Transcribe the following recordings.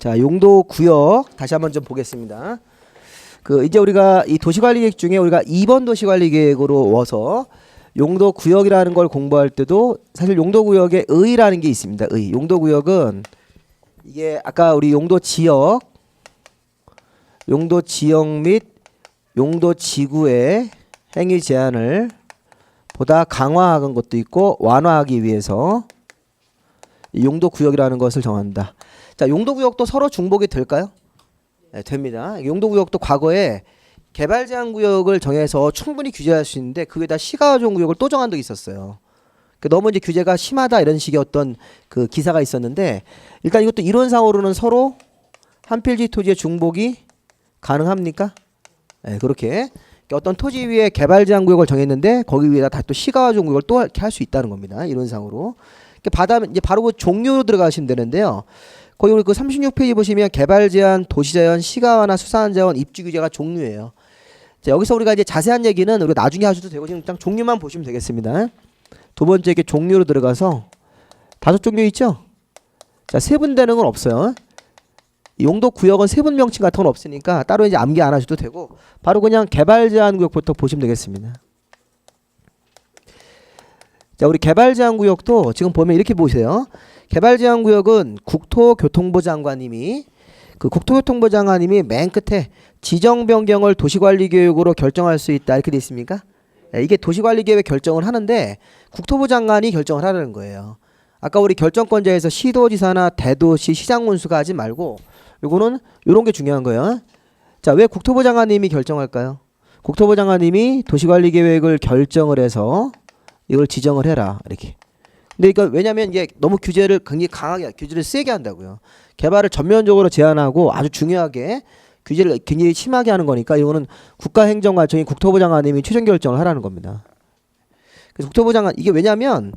자, 용도 구역 다시 한번 좀 보겠습니다. 이제 우리가 이 도시관리계획 중에 우리가 2번 도시관리계획으로 와서 용도 구역이라는 걸 공부할 때도 사실 용도 구역에 의라는 게 있습니다. 의. 용도 구역은 이게 아까 우리 용도 지역 및 용도 지구의 행위 제한을 보다 강화하는 것도 있고 완화하기 위해서 용도 구역이라는 것을 정한다. 자, 용도 구역도 서로 중복이 될까요? 네, 됩니다. 용도 구역도 과거에 개발 제한 구역을 정해서 충분히 규제할 수 있는데 그게다 시가조정 구역을 또 정한 적이 있었어요. 너무 이제 규제가 심하다 이런 식의 어떤 그 기사가 있었는데 일단 이것도 이론상으로는 서로 한 필지 토지의 중복이 가능합니까? 네, 그렇게 어떤 토지 위에 개발 제한 구역을 정했는데 거기 위에다 또 시가조정 구역을 또 이렇게 할 수 있다는 겁니다. 이론상으로. 받아면 이제 바로 그 종류로 들어가시면 되는데요. 거기 우리 그 36페이지 보시면 개발 제한, 도시 자연, 시가화나 수산 자원, 입지 규제가 종류예요. 자, 여기서 우리가 이제 자세한 얘기는 우리가 나중에 하셔도 되고 지금 일단 종류만 보시면 되겠습니다. 두 번째 이렇게 종류로 들어가서 5종류 있죠? 자, 세분되는 건 없어요. 용도 구역은 세분 명칭 같은 건 없으니까 따로 이제 암기 안 하셔도 되고 바로 그냥 개발 제한 구역부터 보시면 되겠습니다. 자, 우리 개발 제한 구역도 지금 보면 이렇게 보세요. 개발 제한 구역은 국토교통부 장관님이 국토교통부 장관님이 맨 끝에 지정 변경을 도시관리계획으로 결정할 수 있다 이렇게 돼 있습니까? 이게 도시관리계획 결정을 하는데 국토부 장관이 결정을 하라는 거예요. 아까 우리 결정권자에서 시도지사나 대도시 시장군수가 하지 말고 요거는 요런 게 중요한 거예요. 자, 왜 국토부 장관님이 결정할까요? 국토부 장관님이 도시관리계획을 결정을 해서 이걸 지정을 해라 이렇게. 근데 이거 왜냐면 이게 너무 규제를 굉장히 강하게 규제를 세게 한다고요. 개발을 전면적으로 제한하고 아주 중요하게 규제를 굉장히 심하게 하는 거니까 이거는 국가행정관청이 국토부 장관님이 최종 결정을 하라는 겁니다. 그래서 국토부 장관 이게 왜냐면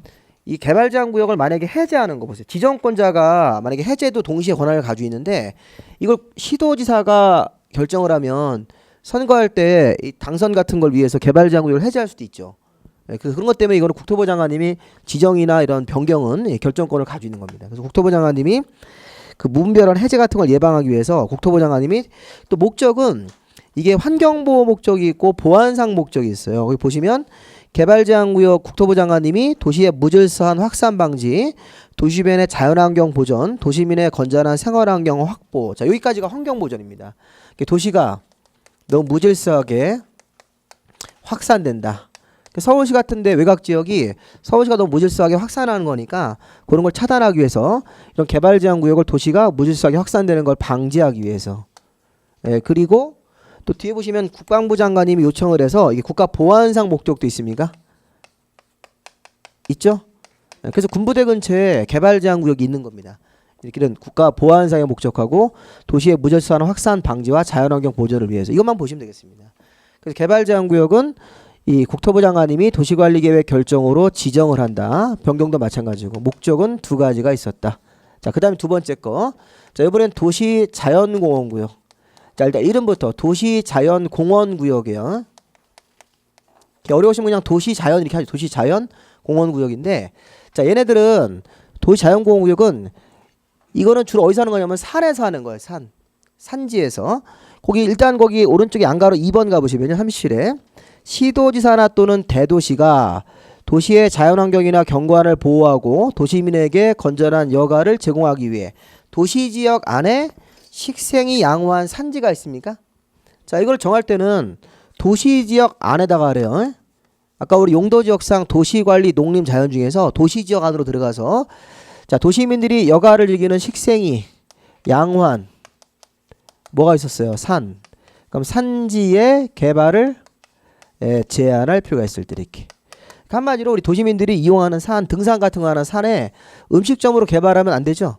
이 개발 제한 구역을 만약에 해제하는 거 보세요. 지정권자가 만약에 해제도 동시에 권한을 가지고 있는데 이걸 시도지사가 결정을 하면 선거할 때 이 당선 같은 걸 위해서 개발 제한 구역을 해제할 수도 있죠. 그런 것 때문에 이거는 국토부 장관님이 지정이나 이런 변경은 결정권을 가지고 있는 겁니다. 그래서 국토부 장관님이 그 무분별한 해제 같은 걸 예방하기 위해서 국토부 장관님이 또 목적은 이게 환경보호 목적이 있고 보안상 목적이 있어요. 거기 보시면 개발제한구역 국토부 장관님이 도시의 무질서한 확산 방지, 도시변의 자연환경 보전, 도시민의 건전한 생활환경 확보. 자, 여기까지가 환경보전입니다. 도시가 너무 무질서하게 확산된다. 서울시 같은데 외곽지역이 서울시가 너무 무질서하게 확산하는 거니까 그런 걸 차단하기 위해서 이런 개발제한구역을 도시가 무질서하게 확산되는 걸 방지하기 위해서. 그리고 또 뒤에 보시면 국방부 장관님이 요청을 해서 이게 국가보안상 목적도 있습니까? 있죠? 그래서 군부대 근처에 개발제한구역이 있는 겁니다. 이렇게는 국가보안상의 목적하고 도시의 무질서한 확산 방지와 자연환경 보전을 위해서 이것만 보시면 되겠습니다. 그래서 개발제한구역은 이 국토부 장관님이 도시관리계획 결정으로 지정을 한다. 변경도 마찬가지고 목적은 두 가지가 있었다. 자, 그 다음에 두 번째 거. 자, 이번엔 도시자연공원구역. 자, 일단 이름부터 도시자연공원구역이에요. 어려우시면 그냥 도시자연 이렇게 하죠. 도시자연공원구역인데, 자, 얘네들은 도시자연공원구역은 이거는 주로 어디서 하는 거냐면 산에서 하는 거예요. 산지에서. 거기 일단 거기 오른쪽에 안가로 2번 가보시면요. 37에 시도지사나 또는 대도시가 도시의 자연환경이나 경관을 보호하고 도시민에게 건전한 여가를 제공하기 위해 도시지역 안에 식생이 양호한 산지가 있습니까? 자, 이걸 정할 때는 도시지역 안에다가 그래요. 아까 우리 용도지역상 도시관리 농림자연 중에서 도시지역 안으로 들어가서 자, 도시민들이 여가를 즐기는 식생이 양호한 뭐가 있었어요? 산. 그럼 산지의 개발을 제한할 필요가 있을 때 이렇게. 한마디로 우리 도시민들이 이용하는 산, 등산 같은 거 하는 산에 음식점으로 개발하면 안 되죠?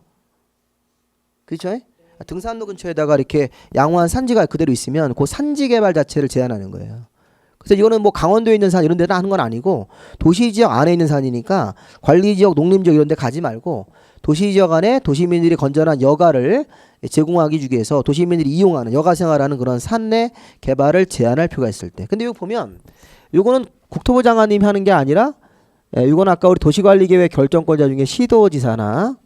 그렇죠? 등산로 근처에다가 이렇게 양호한 산지가 그대로 있으면 그 산지 개발 자체를 제한하는 거예요. 그래서 이거는 뭐 강원도에 있는 산 이런 데다 하는 건 아니고 도시지역 안에 있는 산이니까 관리지역, 농림지역 이런 데 가지 말고 도시지역 안에 도시민들이 건전한 여가를 제공하기 위해서 도시민들이 이용하는 여가 생활하는 그런 산내 개발을 제한할 필요가 있을 때. 근데 여기 보면 요거는 국토부 장관님이 하는 게 아니라 이건 아까 우리 도시관리계획 결정권자 중에 시도지사나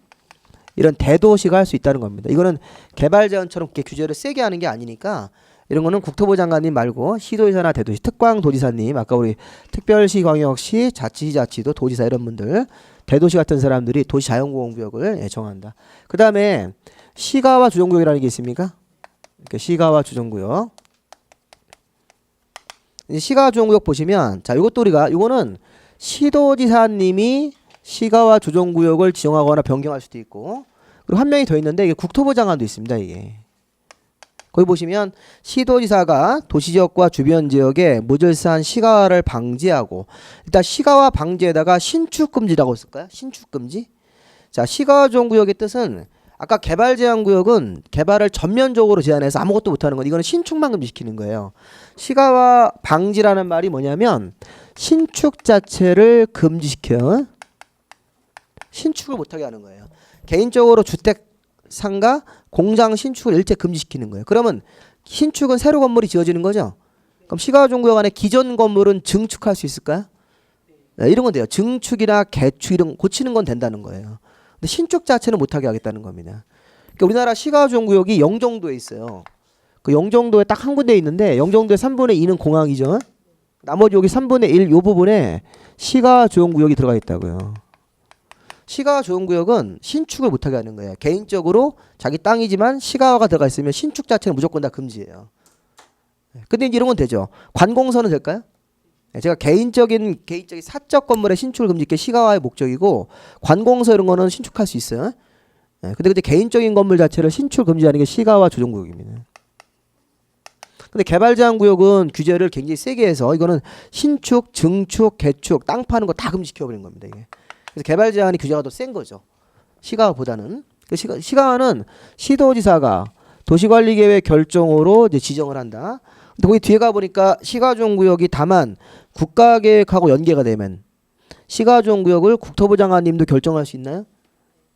이런 대도시가 할 수 있다는 겁니다. 이거는 개발 제한처럼 그렇게 규제를 세게 하는 게 아니니까 이런 거는 국토부 장관님 말고 시도지사나 대도시 특광도지사님, 아까 우리 특별시, 광역시, 자치시자치도 도지사 이런 분들, 대도시 같은 사람들이 도시 자연보호구역을 정한다. 그 다음에 시가와 주정구역이라는 게 있습니까? 이렇게 시가와 주정구역. 시가와 주정구역 보시면, 자, 이것도 우리가, 이거는 시도지사님이 시가와 주정구역을 지정하거나 변경할 수도 있고, 그리고 한 명이 더 있는데, 이게 국토부 장관도 있습니다, 이게. 거기 보시면 시도지사가 도시지역과 주변 지역에 무질서한 시가화를 방지하고, 일단 시가화 방지에다가 신축금지라고 쓸까요? 신축금지? 자, 시가화 주정구역의 뜻은 아까 개발 제한구역은 개발을 전면적으로 제한해서 아무것도 못하는 건, 이거는 신축만 금지시키는 거예요. 시가화 방지라는 말이 뭐냐면 신축 자체를 금지시켜 신축을 못하게 하는 거예요. 개인적으로 주택 상가 공장 신축을 일체 금지시키는 거예요. 그러면 신축은 새로 건물이 지어지는 거죠. 그럼 시가종구역 안에 기존 건물은 증축할 수 있을까요? 네, 이런 건 돼요. 증축이나 개축 이런 고치는 건 된다는 거예요. 근데 신축 자체는 못하게 하겠다는 겁니다. 그러니까 우리나라 시가종구역이 영종도에 있어요. 그 영종도에 딱 한 군데 있는데 영종도의 3분의 2는 공항이죠. 나머지 여기 3분의 1 요 부분에 시가조정구역이 들어가 있다고요. 시가조정구역은 신축을 못하게 하는 거예요. 개인적으로 자기 땅이지만 시가화가 들어가 있으면 신축 자체는 무조건 다 금지예요. 근데 이제 이런 건 되죠. 관공서는 될까요? 제가 개인적인 사적 건물의 신축을 금지할 게 시가화의 목적이고, 관공서 이런 거는 신축할 수 있어요. 근데 개인적인 건물 자체를 신축 금지하는 게 시가화 조정구역입니다. 근데 개발 제한 구역은 규제를 굉장히 세게 해서 이거는 신축, 증축, 개축, 땅 파는 거 다 금지시켜 버린 겁니다, 이게. 그래서 개발 제한이 규제가 더 센 거죠. 시가화보다는. 시가화는 시도지사가 도시관리계획 결정으로 이제 지정을 한다. 근데 거기 뒤에 가 보니까 시가조정구역이 다만 국가계획하고 연계가 되면 시가조정구역을 국토부 장관님도 결정할 수 있나요?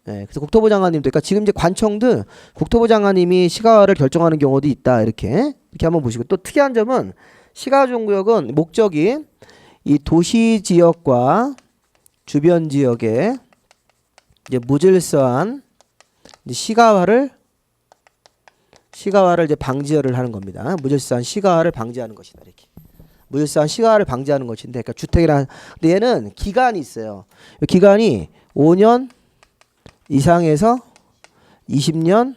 네, 그래서 국토부 장관님도, 그러니까 지금 이제 관청도 국토부 장관님이 시가화를 결정하는 경우도 있다. 이렇게 한번 보시고, 또 특이한 점은 시가조정구역은 목적이 이 도시 지역과 주변 지역에 이제 무질서한 이제 시가화를 이제 방지를 하는 겁니다. 무질서한 시가화를 방지하는 것이다. 이렇게 무질서한 시가화를 방지하는 것인데, 그러니까 주택이란, 근데 얘는 기간이 있어요. 기간이 5년 이상에서 20년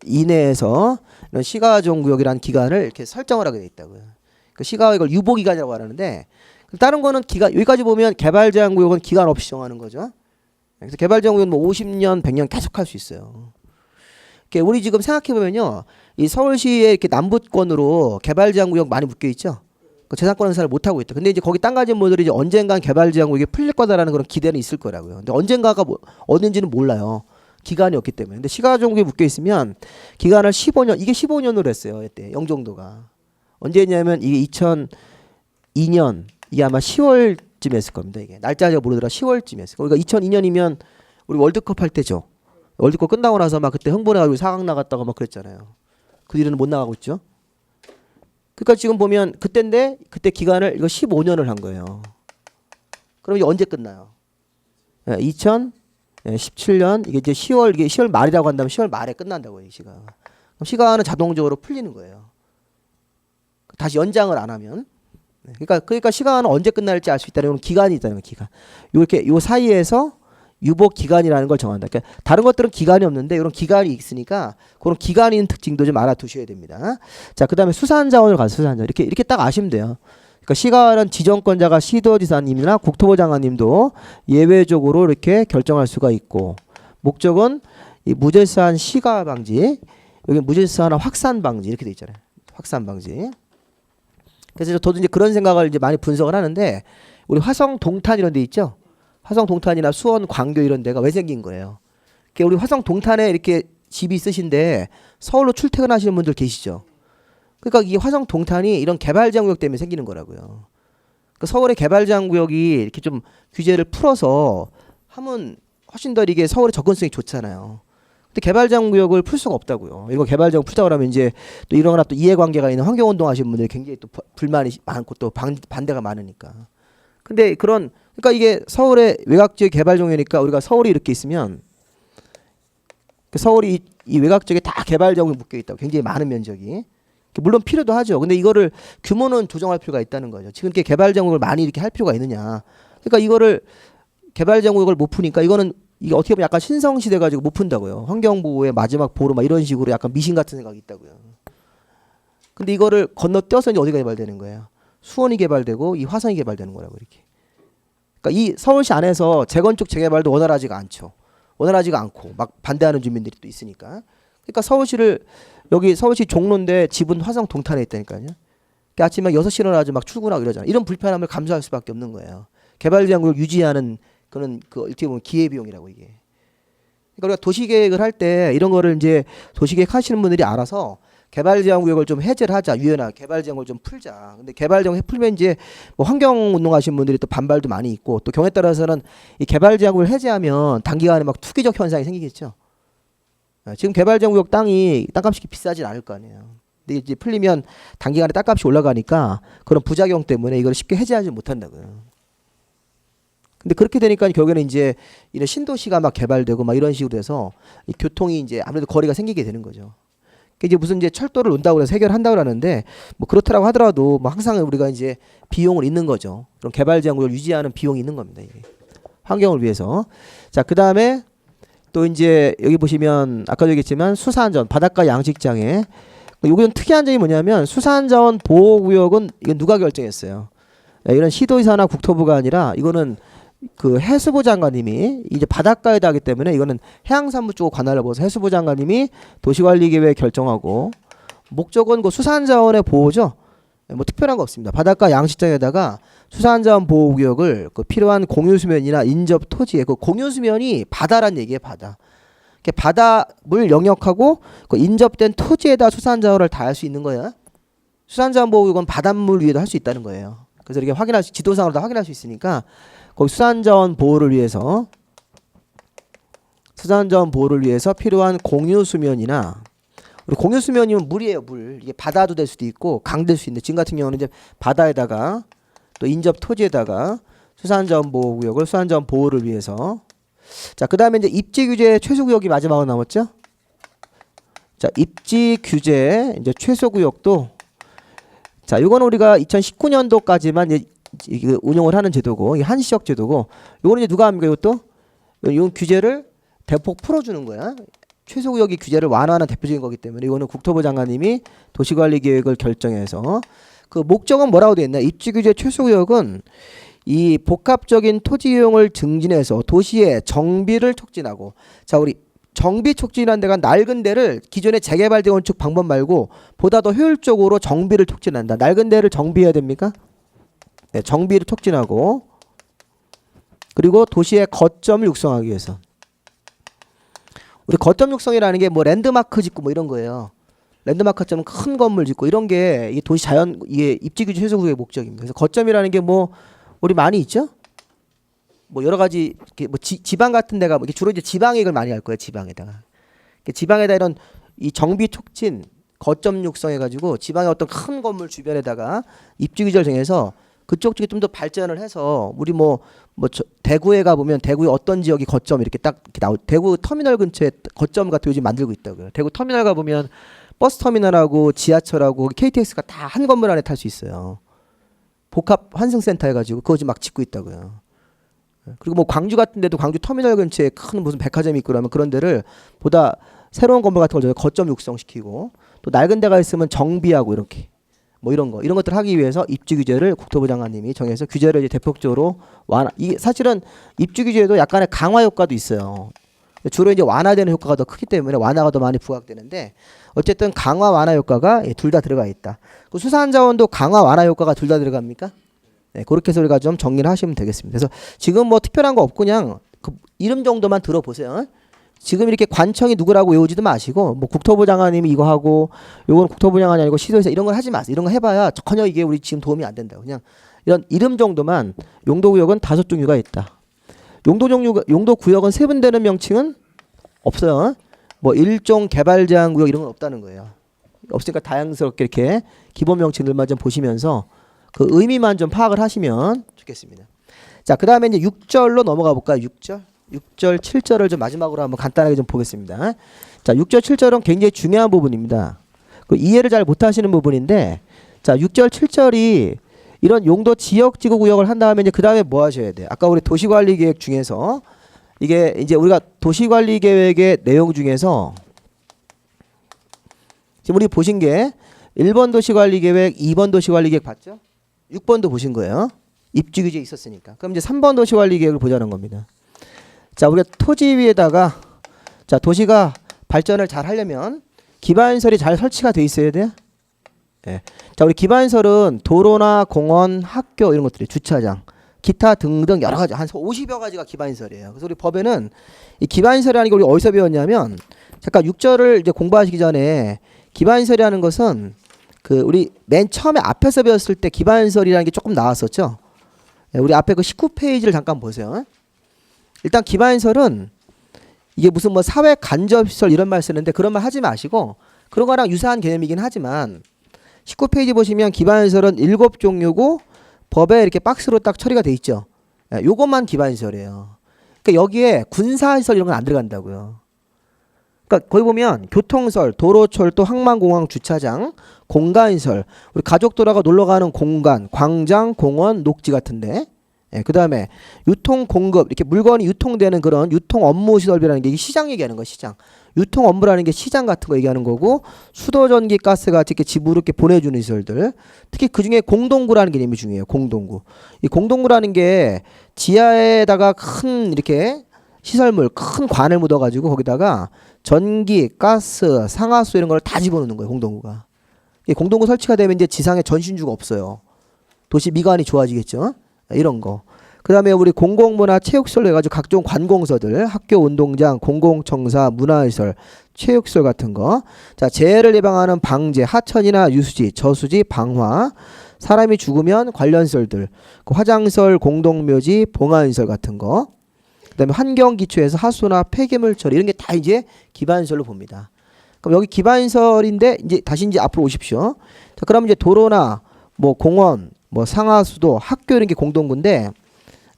이내에서 이런 시가조정구역이라는 기간을 이렇게 설정을 하게 돼 있다고요. 그 시가화 이걸 유보기간이라고 하는데, 다른 거는 기간, 여기까지 보면 개발제한구역은 기간 없이 정하는 거죠. 그래서 개발제한구역은 뭐 50년, 100년 계속 할 수 있어요. 우리 지금 생각해 보면요, 이 서울시의 이렇게 남부권으로 개발제한구역 많이 묶여 있죠. 그 재산권 행사를 못 하고 있다. 근데 이제 거기 땅 가진 분들이 이제 언젠간 개발제한구역이 풀릴 거다라는 그런 기대는 있을 거라고요. 근데 언젠가가 어딘지는 몰라요. 기간이 없기 때문에. 근데 시가조정구역에 묶여 있으면 기간을 15년, 이게 15년으로 했어요. 이때 영종도가. 언제 했냐면 이게 2002년, 이게 아마 10월쯤 했을 겁니다. 이게 날짜 제가 모르더라. 10월쯤 했을 거예요. 그러니까 2002년이면 우리 월드컵 할 때죠. 월드컵 끝나고 나서 막 그때 흥분해가지고 4강 나갔다가 막 그랬잖아요. 그 뒤로는 못 나가고 있죠. 그러니까 지금 보면 그때인데 그때 기간을 이거 15년을 한 거예요. 그럼 이게 언제 끝나요? 2017년 이게 이제 10월, 이게 10월 말이라고 한다면 10월 말에 끝난다고요, 이 시가. 그럼 시간은 자동적으로 풀리는 거예요. 다시 연장을 안 하면. 그러니까 시간은 언제 끝날지 알 수 있다는 기간이 있다는 거예요, 기간. 이렇게 요 사이에서 유보 기간이라는 걸 정한다. 그러니까 다른 것들은 기간이 없는데 이런 기간이 있으니까 그런 기간이 있는 특징도 좀 알아두셔야 됩니다. 자, 그다음에 수산자원을 가서 수산자 이렇게 딱 아시면 돼요. 그러니까 시가는 지정권자가 시도지사님이나 국토부 장관님도 예외적으로 이렇게 결정할 수가 있고, 목적은 이 무질서한 시가 방지, 여기 무질서한 확산 방지 이렇게 돼 있잖아요. 확산 방지. 그래서 저도 이제 그런 생각을 이제 많이 분석을 하는데, 우리 화성 동탄 이런 데 있죠. 화성 동탄이나 수원 광교 이런 데가 왜 생긴 거예요? 우리 화성 동탄에 이렇게 집이 있으신데 서울로 출퇴근하시는 분들 계시죠. 그러니까 이 화성 동탄이 이런 개발제한구역 때문에 생기는 거라고요. 그러니까 서울의 개발제한구역이 이렇게 좀 규제를 풀어서 하면 훨씬 더 이게 서울의 접근성이 좋잖아요. 근데 개발제한구역을 풀 수가 없다고요. 이거 개발제한구역 풀자고 하면 이제 또 이런 또 이해관계가 있는 환경운동 하시는 분들이 굉장히 또 불만이 많고 또 반대가 많으니까. 근데 그러니까 이게 서울의 외곽지역 개발종이니까 우리가 서울이 이렇게 있으면 서울이 이 외곽 쪽에 다 개발 지역이 묶여 있다고. 굉장히 많은 면적이. 물론 필요도 하죠. 근데 이거를 규모는 조정할 필요가 있다는 거죠. 지금 이렇게 개발 지역을 많이 이렇게 할 필요가 있느냐. 그러니까 이거를 개발 지역을 못 푸니까 이거는 이게 어떻게 보면 약간 신성시대 가지고 못 푼다고요. 환경보호의 마지막 보루 막 이런 식으로 약간 미신 같은 생각이 있다고요. 근데 이거를 건너뛰어서 이제 어디가 개발되는 거예요? 수원이 개발되고 이 화성이 개발되는 거라고 이렇게. 그러니까 이 서울시 안에서 재건축 재개발도 원활하지가 않죠. 원활하지가 않고 막 반대하는 주민들이 또 있으니까. 그러니까 서울시를 여기 서울시 종로인데 집은 화성 동탄에 있다니까요. 그러니까 아침에 6시 일어나서 막 출근하고 이러잖아요. 이런 불편함을 감수할 수밖에 없는 거예요. 개발지역을 유지하는 그런 그 어떻게 보면 기회비용이라고 이게. 그러니까 우리가 도시계획을 할 때 이런 거를 이제 도시계획 하시는 분들이 알아서 개발지역구역을 좀 해제를 하자, 유연하게 개발지역을 좀 풀자. 근데 개발지역 풀면 이제 뭐 환경운동하시는 분들이 또 반발도 많이 있고 또 경우에 따라서는 이 개발지역을 해제하면 단기간에 막 투기적 현상이 생기겠죠. 지금 개발지역구역 땅이 땅값이 비싸진 않을 거 아니에요. 근데 이제 풀리면 단기간에 땅값이 올라가니까 그런 부작용 때문에 이걸 쉽게 해제하지 못한다고요. 근데 그렇게 되니까 결국에는 이제 이런 신도시가 막 개발되고 막 이런 식으로 해서 이 교통이 이제 아무래도 거리가 생기게 되는 거죠. 이제 무슨 이제 철도를 논다고 해서 해결한다고 하는데 뭐 그렇다라고 하더라도 뭐 항상 우리가 이제 비용을 있는 거죠. 그럼 개발지역을 유지하는 비용이 있는 겁니다. 이게. 환경을 위해서. 자, 그다음에 또 이제 여기 보시면 아까도 얘기했지만 수산자원, 바닷가 양식장에 여기는 특이한 점이 뭐냐면 수산자원 보호구역은 이건 누가 결정했어요? 이런 시도의사나 국토부가 아니라 이거는 그 해수부 장관님이 이제 바닷가에다 하기 때문에 이거는 해양산부 쪽 관할을 보서 해수부 장관님이 도시관리계획 결정하고 목적은 그 수산자원의 보호죠. 뭐 특별한 거 없습니다. 바닷가 양식장에다가 수산자원 보호구역을 그 필요한 공유수면이나 인접 토지에 그 공유수면이 바다란 얘기예요. 바다. 바다 물 영역하고 그 인접된 토지에다 수산자원을 다 할 수 있는 거야. 수산자원 보호구역은 바닷물 위에도 할 수 있다는 거예요. 그래서 이렇게 확인할 수, 지도상으로 다 확인할 수 있으니까 거기 수산자원 보호를 위해서 필요한 공유수면이나 우리 공유수면이면 물이에요. 물. 이게 바다도 될 수도 있고 강 될 수 있는데 지금 같은 경우는 이제 바다에다가 또 인접 토지에다가 수산자원 보호구역을 수산자원 보호를 위해서 자, 그 다음에 이제 입지 규제 최소 구역이 마지막으로 남았죠. 자, 입지 규제 이제 최소 구역도 자, 이거는 우리가 2019년도까지만 이제 운영을 하는 제도고, 이게 한시적 제도고, 이거는 이제 누가 합니까? 이것도 이건 규제를 대폭 풀어주는 거야. 최소 구역이 규제를 완화하는 대표적인 거기 때문에 이거는 국토부 장관님이 도시관리계획을 결정해서 그 목적은 뭐라고 되어 있나? 입지 규제 최소 구역은 이 복합적인 토지 이용을 증진해서 도시의 정비를 촉진하고, 자, 우리 정비 촉진한 데가 낡은 데를 기존의 재개발 재건축 방법 말고 보다 더 효율적으로 정비를 촉진한다. 낡은 데를 정비해야 됩니까? 네, 정비를 촉진하고 그리고 도시의 거점을 육성하기 위해서 우리 거점 육성이라는 게 뭐 랜드마크 짓고 뭐 이런 거예요. 랜드마크처럼 큰 건물 짓고 이런 게 이 도시 자연 이게 입지 규제 최소 구역의 목적입니다. 그래서 거점이라는 게 뭐 우리 많이 있죠? 뭐 여러 가지 이렇게 뭐 지방 같은 데가 뭐 주로 이제 지방액을 많이 할 거예요. 지방에다가 지방에다 이런 이 정비 촉진 거점 육성해 가지고 지방의 어떤 큰 건물 주변에다가 입지 규제를 정해서 그쪽 쪽이 좀 더 발전을 해서 우리 대구에 가 보면 대구의 어떤 지역이 거점 이렇게 딱 이렇게 대구 터미널 근처에 거점 같은 요즘 만들고 있다고요. 대구 터미널 가 보면 버스 터미널하고 지하철하고 KTX가 다 한 건물 안에 탈 수 있어요. 복합 환승센터 해가지고 그거 지금 막 짓고 있다고요. 그리고 뭐 광주 같은 데도 광주 터미널 근처에 큰 무슨 백화점이 있고 그러면 그런 데를 보다 새로운 건물 같은 걸 거점 육성시키고 또 낡은 데가 있으면 정비하고 이렇게 뭐 이런 것들 하기 위해서 입지 규제를 국토부 장관님이 정해서 규제를 이제 대폭적으로 완화. 이 사실은 입지 규제에도 약간의 강화 효과도 있어요. 주로 이제 완화되는 효과가 더 크기 때문에 완화가 더 많이 부각되는데 어쨌든 강화 완화 효과가 둘 다 들어가 있다. 그 수산자원도 강화 완화 효과가 둘 다 들어갑니까? 네, 그렇게 해서 우리가 좀 정리를 하시면 되겠습니다. 그래서 지금 뭐 특별한 거 없고 그냥 그 이름 정도만 들어보세요. 지금 이렇게 관청이 누구라고 외우지도 마시고 뭐 국토부 장관님이 이거 하고 요건 국토부 장관이 아니고 시도에서 이런 걸 하지 마세요. 이런 거 해봐야 전혀 이게 우리 지금 도움이 안 된다고. 그냥 이런 이름 정도만 용도구역은 5종류가 있다. 용도구역은 세분되는 명칭은 없어요. 뭐 일종 개발 제한 구역 이런 건 없다는 거예요. 없으니까 다양스럽게 이렇게 기본 명칭들만 좀 보시면서 그 의미만 좀 파악을 하시면 좋겠습니다. 자, 그 다음에 이제 6절로 넘어가 볼까요? 6절. 6절, 7절을 좀 마지막으로 한번 간단하게 좀 보겠습니다. 자, 6절, 7절은 굉장히 중요한 부분입니다. 그 이해를 잘 못하시는 부분인데, 자, 6절, 7절이 이런 용도 지역, 지구, 구역을 한 다음에 이제 그 다음에 뭐 하셔야 돼요? 아까 우리 도시관리계획 중에서 이게 이제 우리가 도시관리계획의 내용 중에서 지금 우리 보신 게 1번 도시관리계획, 2번 도시관리계획 봤죠? 6번도 보신 거예요. 입지규제 있었으니까. 그럼 이제 3번 도시관리계획을 보자는 겁니다. 자, 우리가 토지 위에다가 자, 도시가 발전을 잘 하려면 기반시설이 잘 설치가 돼 있어야 돼요. 예. 자, 우리 기반시설은 도로나 공원, 학교 이런 것들이 주차장, 기타 등등 여러 가지 한 50여 가지가 기반시설이에요. 그래서 우리 법에는 이 기반시설이라는 게 우리 어디서 배웠냐면 잠깐 6절을 이제 공부하시기 전에 기반시설이라는 것은 그 우리 맨 처음에 앞에서 배웠을 때 기반시설이라는 게 조금 나왔었죠. 예, 우리 앞에 그 19페이지를 잠깐 보세요. 일단 기반시설은 이게 무슨 뭐 사회 간접시설 이런 말 쓰는데 그런 말 하지 마시고 그런 거랑 유사한 개념이긴 하지만 19페이지 보시면 기반시설은 7종류고 법에 이렇게 박스로 딱 처리가 돼 있죠. 예, 요것만 기반시설이에요. 그러니까 여기에 군사시설 이런 건 안 들어간다고요. 그러니까 거기 보면 교통시설, 도로, 철도, 항만공항, 주차장, 공간시설, 우리 가족 돌아가 놀러가는 공간, 광장, 공원, 녹지 같은데 예, 그 다음에 유통 공급 이렇게 물건이 유통되는 그런 유통 업무 시설비라는 게 이게 시장 얘기하는 거예요. 시장 유통 업무라는 게 시장 같은 거 얘기하는 거고 수도 전기 가스 같이 이렇게 집으로 이렇게 보내주는 시설들 특히 그 중에 공동구라는 개념이 중요해요. 공동구 이 공동구라는 게 지하에다가 큰 이렇게 시설물 큰 관을 묻어가지고 거기다가 전기 가스 상하수 이런 걸 다 집어넣는 거예요. 공동구가 이 공동구 설치가 되면 이제 지상에 전신주가 없어요. 도시 미관이 좋아지겠죠. 이런 거. 그 다음에 우리 공공문화 체육시설로 해가지고 각종 관공서들, 학교 운동장, 공공청사, 문화시설, 체육시설 같은 거. 자, 재해를 예방하는 방제, 하천이나 유수지, 저수지, 방화, 사람이 죽으면 관련 시설들, 그 화장시설, 공동묘지, 봉안시설 같은 거. 그 다음에 환경기초에서 하수나 폐기물 처리 이런 게 다 이제 기반시설로 봅니다. 그럼 여기 기반시설인데 이제 다시 이제 앞으로 오십시오. 자, 그럼 이제 도로나 뭐 공원, 뭐 상하수도, 학교 이런 게 공동구인데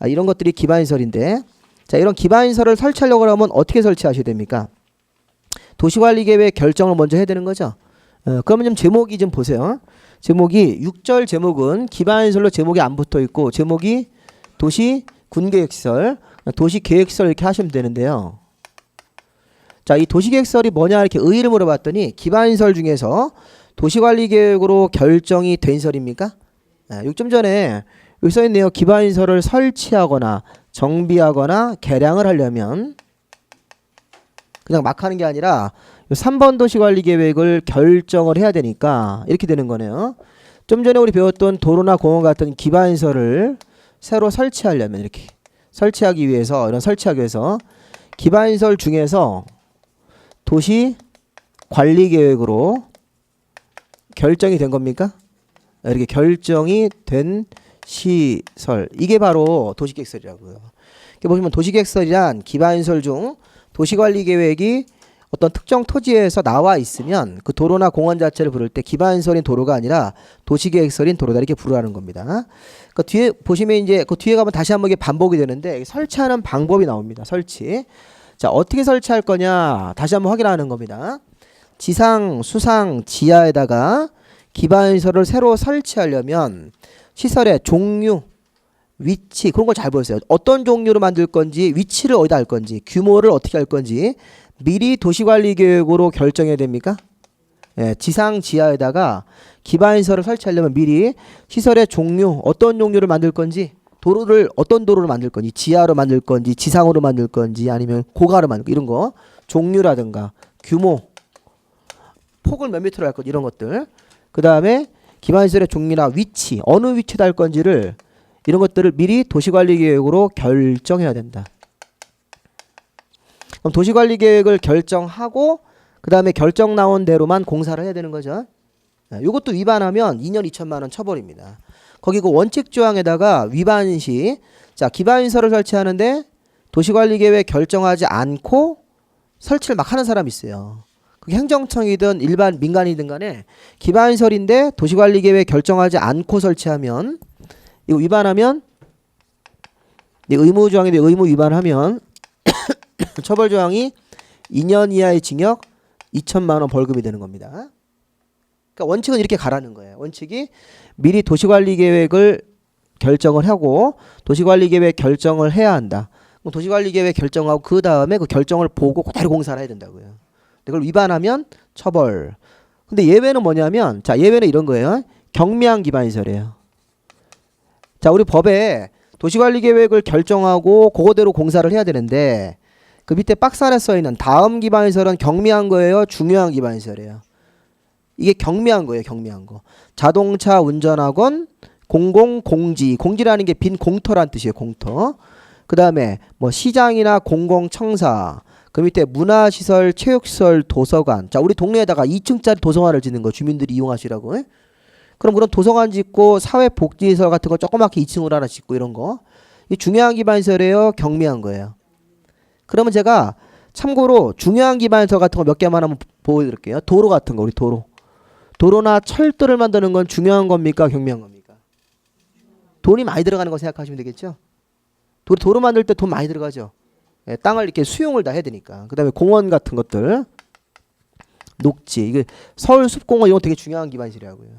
이런 것들이 기반시설인데 자 이런 기반시설을 설치하려고 하면 어떻게 설치하셔야 됩니까? 도시관리계획 결정을 먼저 해야 되는 거죠. 그러면 좀 제목이 좀 보세요. 제목이 6절 제목은 기반시설로 제목이 안 붙어 있고 제목이 도시군계획시설, 도시계획시설 이렇게 하시면 되는데요. 자, 이 도시계획시설이 뭐냐 이렇게 의의를 물어봤더니 기반시설 중에서 도시관리계획으로 결정이 된 시설입니까? 6점 전에 여기 써있네요. 기반시설을 설치하거나 정비하거나 개량을 하려면 그냥 막 하는 게 아니라 3번 도시관리계획을 결정을 해야 되니까 이렇게 되는 거네요. 좀 전에 우리 배웠던 도로나 공원 같은 기반시설을 새로 설치하려면 이렇게 설치하기 위해서 이런 설치하기 위해서 기반시설 중에서 도시관리계획으로 결정이 된 겁니까? 이렇게 결정이 된 시설 이게 바로 도시계획설이라고요. 이렇게 보시면 도시계획설이란 기반시설 중 도시관리계획이 어떤 특정 토지에서 나와 있으면 그 도로나 공원 자체를 부를 때 기반시설인 도로가 아니라 도시계획설인 도로다 이렇게 부르라는 겁니다. 그 뒤에 보시면 이제 그 뒤에 가면 다시 한번 이게 반복이 되는데 설치하는 방법이 나옵니다. 설치. 자, 어떻게 설치할 거냐 다시 한번 확인하는 겁니다. 지상, 수상, 지하에다가 기반시설을 새로 설치하려면 시설의 종류, 위치 그런 걸 잘 보세요. 어떤 종류로 만들 건지 위치를 어디다 할 건지 규모를 어떻게 할 건지 미리 도시관리계획으로 결정해야 됩니까? 예, 지상, 지하에다가 기반시설을 설치하려면 미리 시설의 종류 어떤 종류를 만들 건지 도로를 어떤 도로를 만들 건지 지하로 만들 건지 지상으로 만들 건지 아니면 고가로 만들 건지 이런 거 종류라든가 규모 폭을 몇 미터로 할 건지 이런 것들 그 다음에 기반시설의 종류나 위치 어느 위치에다 할 건지를 이런 것들을 미리 도시관리계획으로 결정해야 된다. 그럼 도시관리계획을 결정하고 그 다음에 결정 나온 대로만 공사를 해야 되는 거죠. 이것도 위반하면 2년 2천만 원 처벌입니다. 거기 그 원칙 조항에다가 위반 시 자 기반시설을 설치하는데 도시관리계획 결정하지 않고 설치를 막 하는 사람이 있어요. 그게 행정청이든 일반 민간이든 간에 기반시설인데 도시관리계획 결정하지 않고 설치하면 이거 위반하면 의무조항인데 의무 위반하면 처벌 조항이 2년 이하의 징역 2천만 원 벌금이 되는 겁니다. 그러니까 원칙은 이렇게 가라는 거예요. 원칙이 미리 도시관리계획을 결정을 하고 도시관리계획 결정을 해야 한다. 도시관리계획 결정하고 그 다음에 그 결정을 보고 그대로 공사를 해야 된다고요. 그걸 위반하면 처벌. 근데 예외는 뭐냐면, 자, 예외는 이런 거예요. 경미한 기반시설이에요. 자, 우리 법에 도시관리계획을 결정하고 그거대로 공사를 해야 되는데 그 밑에 박스 안에 써 있는 다음 기반시설은 경미한 거예요, 중요한 기반시설이에요. 이게 경미한 거예요, 경미한 거. 자동차 운전학원, 공공공지, 공지라는 게 빈 공터란 뜻이에요, 공터. 그 다음에 뭐 시장이나 공공청사, 그 밑에 문화시설, 체육시설, 도서관. 자, 우리 동네에다가 2층짜리 도서관을 짓는 거, 주민들이 이용하시라고. 그럼 그런 도서관 짓고 사회복지시설 같은 거 조그맣게 2층으로 하나 짓고 이런 거. 이 중요한 기반시설이에요, 경미한 거예요. 그러면 제가 참고로 중요한 기반시설 같은 거 몇 개만 한번 보여드릴게요. 도로 같은 거, 우리 도로. 도로나 철도를 만드는 건 중요한 겁니까, 경미한 겁니까? 돈이 많이 들어가는 거 생각하시면 되겠죠? 도로 만들 때 돈 많이 들어가죠. 예, 땅을 이렇게 수용을 다 해야 되니까. 그 다음에 공원 같은 것들, 녹지, 이게 서울 숲공원 이거 되게 중요한 기반시설이라고요.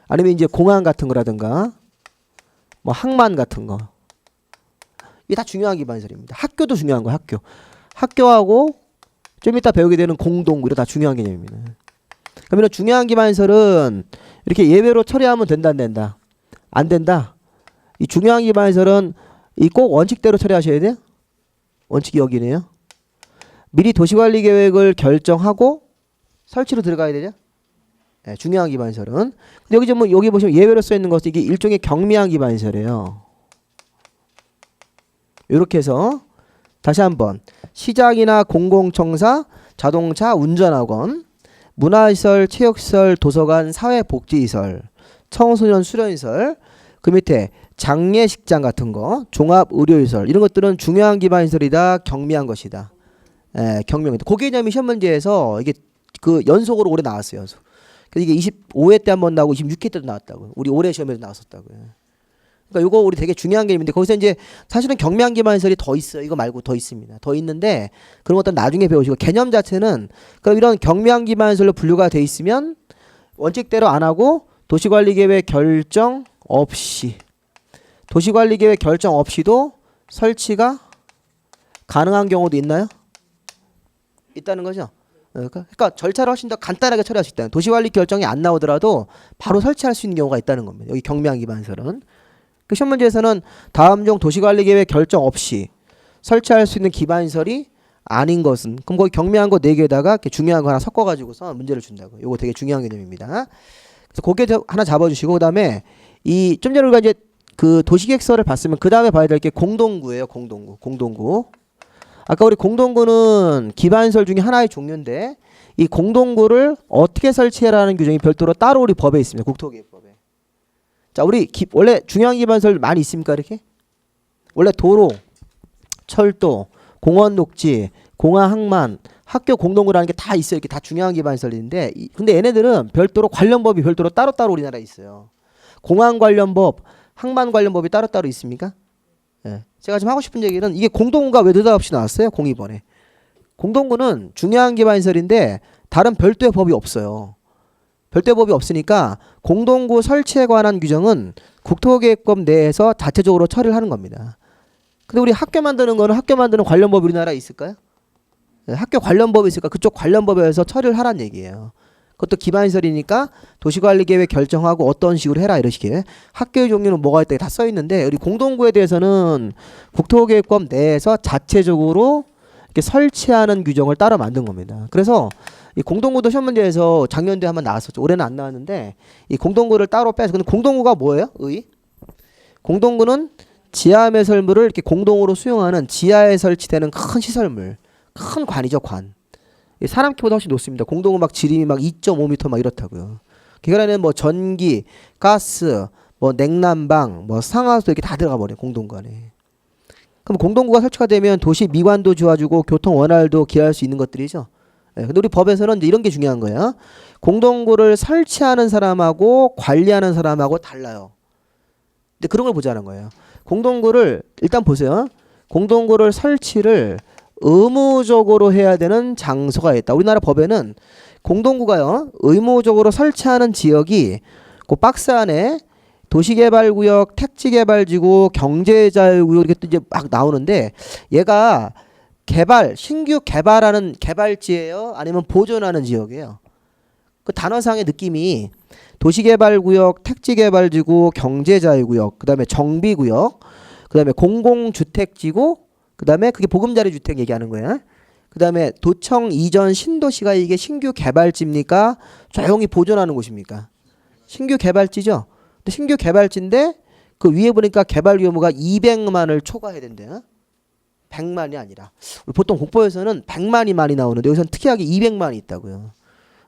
아니면 이제 공항 같은 거라든가, 뭐 항만 같은 거, 이게 다 중요한 기반시설입니다. 학교도 중요한 거, 학교. 학교하고 좀 이따 배우게 되는 공동구, 이거 다 중요한 개념입니다. 그러면 중요한 기반시설은 이렇게 예외로 처리하면 된다, 안 된다? 안 된다. 이 중요한 기반시설은 이 꼭 원칙대로 처리하셔야 돼요. 원칙이 여기네요. 미리 도시관리계획을 결정하고 설치로 들어가야 되죠. 네, 중요한 기반시설은. 근데 여기 좀 여기 보시면 예외로 써 있는 것은 이게 일종의 경미한 기반시설이에요. 이렇게 해서 다시 한번 시장이나 공공청사, 자동차 운전학원, 문화시설, 체육시설, 도서관, 사회복지시설, 청소년 수련시설, 그 밑에 장례식장 같은 거, 종합의료시설 이런 것들은 중요한 기반시설이다, 경미한 것이다. 예, 경미한. 그 개념이 시험 문제에서 이게 그 연속으로 올해 나왔어요. 연속. 그래서 이게 25회 때 한 번 나오고 26회 때도 나왔다고. 우리 올해 시험에도 나왔었다고요. 그러니까 요거 우리 되게 중요한 개념인데 거기서 이제 사실은 경미한 기반시설이 더 있어요. 이거 말고 더 있습니다. 더 있는데 그런 것들은 나중에 배우시고 개념 자체는 그럼 이런 경미한 기반시설로 분류가 돼 있으면 원칙대로 안 하고 도시관리계획 결정 없이 도시관리계획 결정 없이도 설치가 가능한 경우도 있나요? 있다는 거죠. 그러니까 절차를 훨씬 더 간단하게 처리할 수 있다는. 도시관리 결정이 안 나오더라도 바로 설치할 수 있는 경우가 있다는 겁니다. 여기 경미한 기반시설은. 그 시험 문제에서는 다음 중 도시관리계획 결정 없이 설치할 수 있는 기반시설이 아닌 것은, 그럼 거기 경미한 거 4개에다가 이렇게 중요한 거 하나 섞어가지고서 문제를 준다고. 요거 되게 중요한 개념입니다. 그래서 그게 하나 잡아주시고, 그 다음에 이 좀 전에 우리가 이제 그 도시계획서를 봤으면 그 다음에 봐야 될 게 공동구예요. 공동구. 아까 우리 공동구는 기반시설 중에 하나의 종류인데 이 공동구를 어떻게 설치해라는 규정이 별도로 따로 우리 법에 있습니다. 국토계획법에. 자, 우리 원래 중요한 기반시설 많이 있습니까? 이렇게? 원래 도로, 철도, 공원 녹지, 공항 항만, 학교 공동구라는 게 다 있어요. 이렇게 다 중요한 기반시설인데 근데 얘네들은 별도로 관련법이 별도로 따로따로 우리나라에 있어요. 공항 관련법, 항만 관련법이 따로따로 있습니까? 예. 제가 지금 하고 싶은 얘기는 이게 공동구가 왜 느닷없이 나왔어요? 02번에. 공동구는 중요한 기반시설인데 다른 별도의 법이 없어요. 별도의 법이 없으니까 공동구 설치에 관한 규정은 국토계획법 내에서 자체적으로 처리를 하는 겁니다. 근데 우리 학교 만드는 거는 학교 만드는 관련법이 우리나라에 있을까요? 네, 학교 관련법이 있을까? 그쪽 관련법에서 처리를 하란 얘기예요. 그것도 기반시설이니까 도시관리계획 결정하고 어떤 식으로 해라 이러시게. 학교의 종류는 뭐가 있다 다 써 있는데 우리 공동구에 대해서는 국토계획법 내에서 자체적으로 이렇게 설치하는 규정을 따로 만든 겁니다. 그래서 이 공동구도 시험 문제에서 작년도에 한번 나왔었죠. 올해는 안 나왔는데 이 공동구를 따로 빼서. 근데 공동구가 뭐예요? 공동구는 지하 매설물을 이렇게 공동으로 수용하는 지하에 설치되는 큰 시설물, 큰 관이죠, 관. 사람 키보다 훨씬 높습니다. 공동구 막 지름이 막 2.5m 막 이렇다고요. 그러니까 뭐 전기, 가스, 뭐 냉난방, 뭐 상하수 이렇게 다 들어가 버려요, 공동구 안에. 그럼 공동구가 설치가 되면 도시 미관도 좋아지고 교통 원활도 기할 수 있는 것들이죠. 네, 근데 우리 법에서는 이제 이런 게 중요한 거예요. 공동구를 설치하는 사람하고 관리하는 사람하고 달라요. 근데 그런 걸 보자는 거예요. 공동구를 일단 보세요. 공동구를 설치를 의무적으로 해야 되는 장소가 있다. 우리나라 법에는 공동구가요 의무적으로 설치하는 지역이 그 박스 안에 도시개발구역, 택지개발지구, 경제자유구역 이렇게 또 이제 막 나오는데 얘가 개발, 신규 개발하는 개발지예요? 아니면 보존하는 지역이에요? 그 단어상의 느낌이 도시개발구역, 택지개발지구, 경제자유구역, 그 다음에 정비구역, 그 다음에 공공주택지구, 그 다음에 그게 보금자리주택 얘기하는 거야. 그 다음에 도청 이전 신도시가 이게 신규 개발지입니까? 조용히 보존하는 곳입니까? 신규 개발지죠. 근데 신규 개발지인데 그 위에 보니까 개발 규모가 200만을 초과해야 된대요. 100만이 아니라. 우리 보통 국보에서는 100만이 많이 나오는데 여기서는 특이하게 200만이 있다고요.